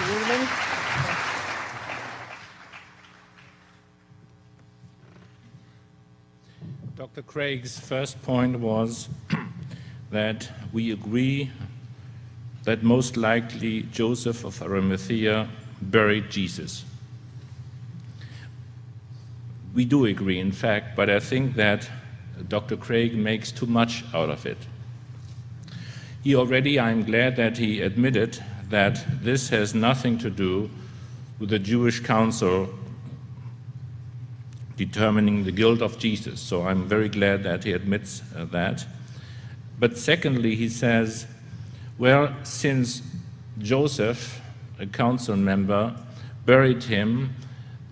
Lüdemann. Dr. Craig's first point was that we agree that most likely Joseph of Arimathea buried Jesus. We do agree, in fact, but I think that Dr. Craig makes too much out of it. I'm glad that he admitted that this has nothing to do with the Jewish council determining the guilt of Jesus. So I'm very glad that he admits that. But secondly, he says, well, since Joseph, a council member, buried him,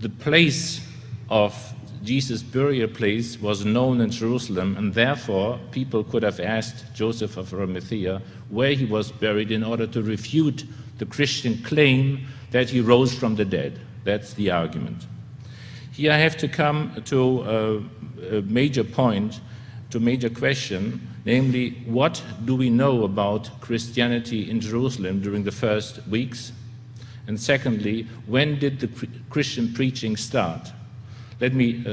the place of Jesus' burial place was known in Jerusalem, and therefore people could have asked Joseph of Arimathea where he was buried in order to refute the Christian claim that he rose from the dead. That's the argument. Here I have to come to a major point, to a major question, namely, what do we know about Christianity in Jerusalem during the first weeks? And secondly, when did the Christian preaching start? Let me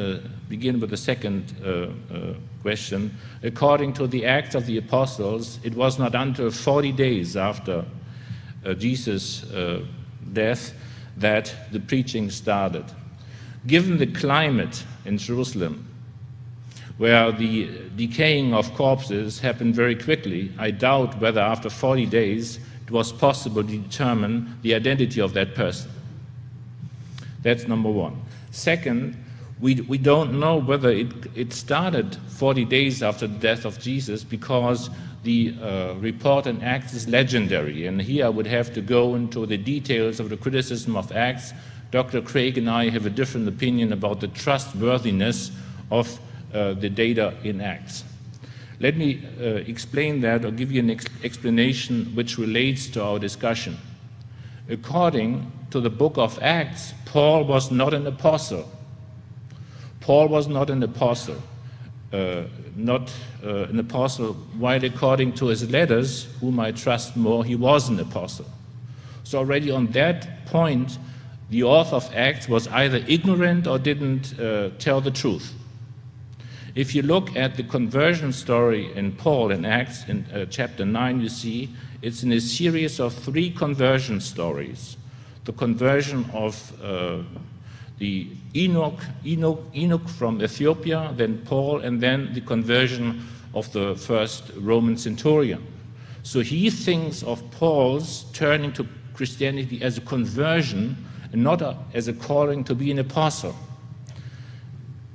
begin with the second question. According to the Acts of the Apostles, it was not until 40 days after Jesus' death that the preaching started. Given the climate in Jerusalem, where the decaying of corpses happened very quickly, I doubt whether after 40 days it was possible to determine the identity of that person. That's number one. Second, we don't know whether it started 40 days after the death of Jesus, because the report in Acts is legendary. And here I would have to go into the details of the criticism of Acts. Dr. Craig and I have a different opinion about the trustworthiness of the data in Acts. Let me explain that, or give you an explanation which relates to our discussion. According to the book of Acts, Paul was not an apostle. Paul was not an apostle, while according to his letters, whom I trust more, he was an apostle. So already on that point, the author of Acts was either ignorant or didn't tell the truth. If you look at the conversion story in Paul in Acts in chapter 9, you see it's in a series of 3 conversion stories. The conversion of the Enoch from Ethiopia, then Paul, and then the conversion of the first Roman centurion. So he thinks of Paul's turning to Christianity as a conversion and not as a calling to be an apostle.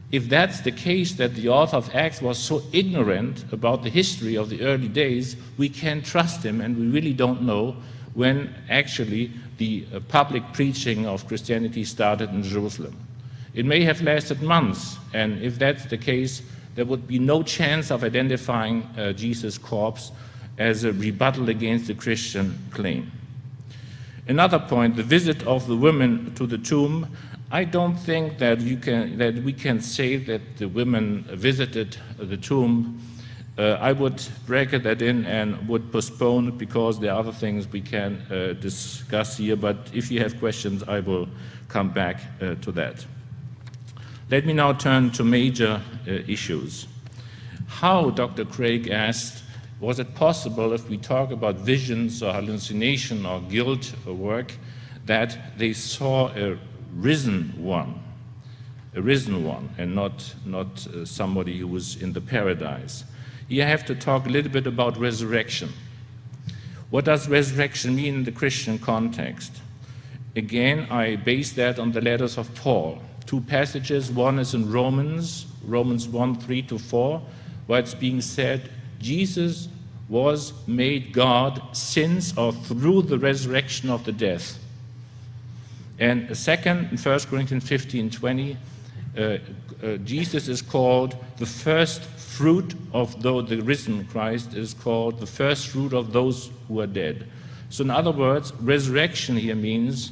If that's the case, that the author of Acts was so ignorant about the history of the early days, we can't trust him, and we really don't know when actually the public preaching of Christianity started in Jerusalem. It may have lasted months, and if that's the case, there would be no chance of identifying Jesus' corpse as a rebuttal against the Christian claim. Another point, the visit of the women to the tomb. I don't think that we can say that the women visited the tomb. I would bracket that in and would postpone it, because there are other things we can discuss here, but if you have questions, I will come back to that. Let me now turn to major issues. How, Dr. Craig asked, was it possible, if we talk about visions or hallucination or guilt or work, that they saw a risen one, and not somebody who was in the paradise? You have to talk a little bit about resurrection. What does resurrection mean in the Christian context? Again, I base that on the letters of Paul. 2 passages, one is in Romans 1, 3-4, where it's being said, Jesus was made God since or through the resurrection of the dead. And second, in 1 Corinthians 15:20, Jesus is called the first fruit of the risen Christ is called the first fruit of those who are dead. So in other words, resurrection here means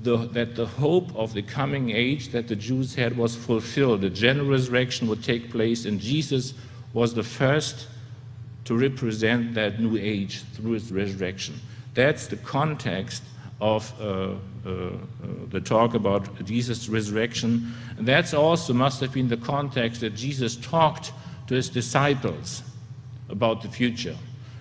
that the hope of the coming age that the Jews had was fulfilled. The general resurrection would take place, and Jesus was the first to represent that new age through his resurrection. That's the context of the talk about Jesus' resurrection. And that's also must have been the context that Jesus talked to his disciples about the future.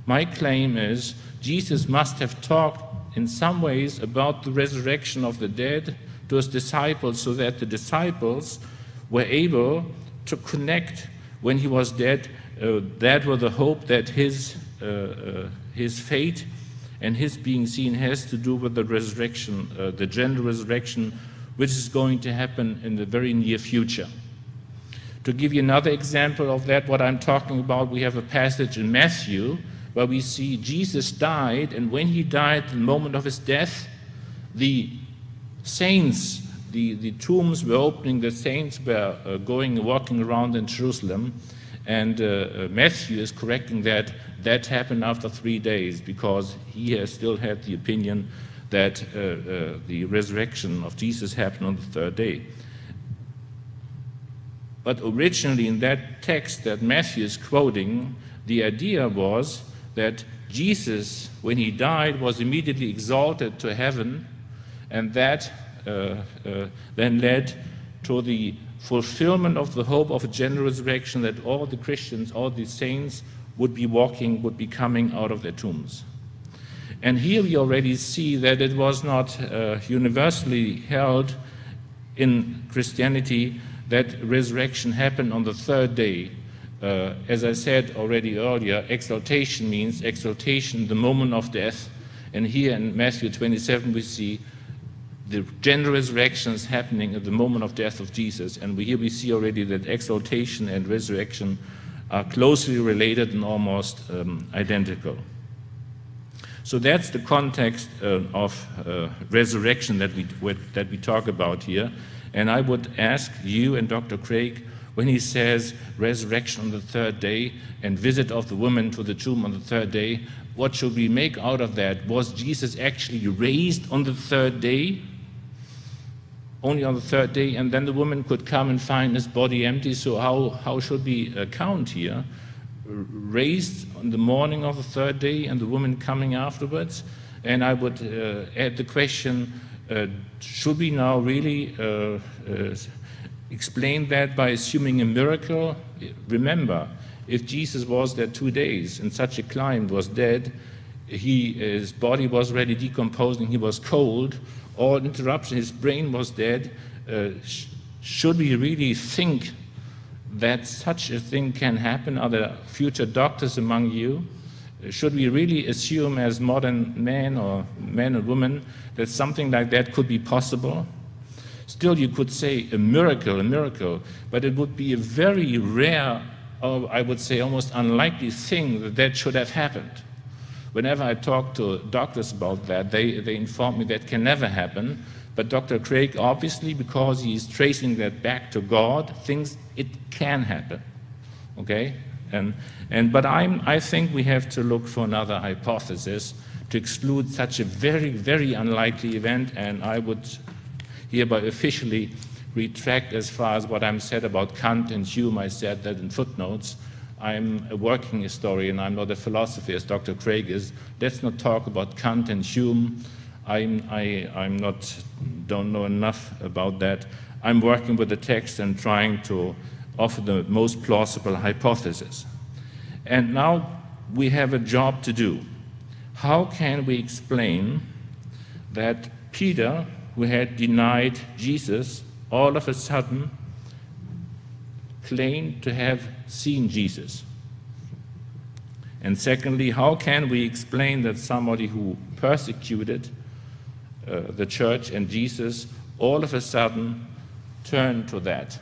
My claim is Jesus must have talked in some ways about the resurrection of the dead to his disciples, so that the disciples were able to connect when he was dead. That was the hope that his fate and his being seen has to do with the resurrection, the general resurrection, which is going to happen in the very near future. To give you another example of that, what I'm talking about, we have a passage in Matthew where we see Jesus died, and when he died, the moment of his death, the saints, the tombs were opening, the saints were walking around in Jerusalem, and Matthew is correcting that happened after 3 days, because he has still had the opinion that the resurrection of Jesus happened on the third day. But originally in that text that Matthew is quoting, the idea was that Jesus, when he died, was immediately exalted to heaven, and that then led to the fulfillment of the hope of a general resurrection, that all the Christians, all the saints would be coming out of their tombs. And here we already see that it was not universally held in Christianity that resurrection happened on the third day. As I said already earlier, exaltation means exaltation, the moment of death. And here in Matthew 27 we see the general resurrection is happening at the moment of death of Jesus. And here we see already that exaltation and resurrection are closely related and almost identical. So that's the context of resurrection that we talk about here. And I would ask you and Dr. Craig, when he says resurrection on the third day and visit of the woman to the tomb on the third day, what should we make out of that? Was Jesus actually raised on the third day? Only on the third day, and then the woman could come and find his body empty. So how should we account here? Raised on the morning of the third day and the woman coming afterwards? And I would add the question, should we now really explain that by assuming a miracle? Remember, if Jesus was there 2 days and such a climb, was dead, his body was already decomposing, he was cold, all interruption, his brain was dead, should we really think that such a thing can happen? Are there future doctors among you? Should we really assume as modern men or men and women that something like that could be possible? Still, you could say a miracle, but it would be a very rare, or I would say almost unlikely thing that should have happened. Whenever I talk to doctors about that, they inform me that can never happen. But Dr. Craig, obviously, because he's tracing that back to God, thinks it can happen. Okay? But I think we have to look for another hypothesis to exclude such a very, very unlikely event, and I would hereby officially retract as far as what I'm said about Kant and Hume. I said that in footnotes. I'm a working historian, I'm not a philosopher as Dr. Craig is. Let's not talk about Kant and Hume. Don't know enough about that. I'm working with the text and trying to offer the most plausible hypothesis. And now we have a job to do. How can we explain that Peter, who had denied Jesus, all of a sudden claimed to have seen Jesus? And secondly, how can we explain that somebody who persecuted the church and Jesus all of a sudden turned to that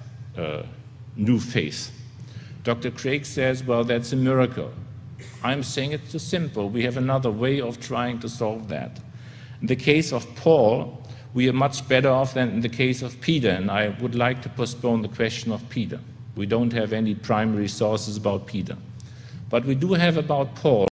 new faith? Dr. Craig says, well, that's a miracle. I'm saying it's too simple. We have another way of trying to solve that. In the case of Paul, we are much better off than in the case of Peter, and I would like to postpone the question of Peter. We don't have any primary sources about Peter. But we do have about Paul.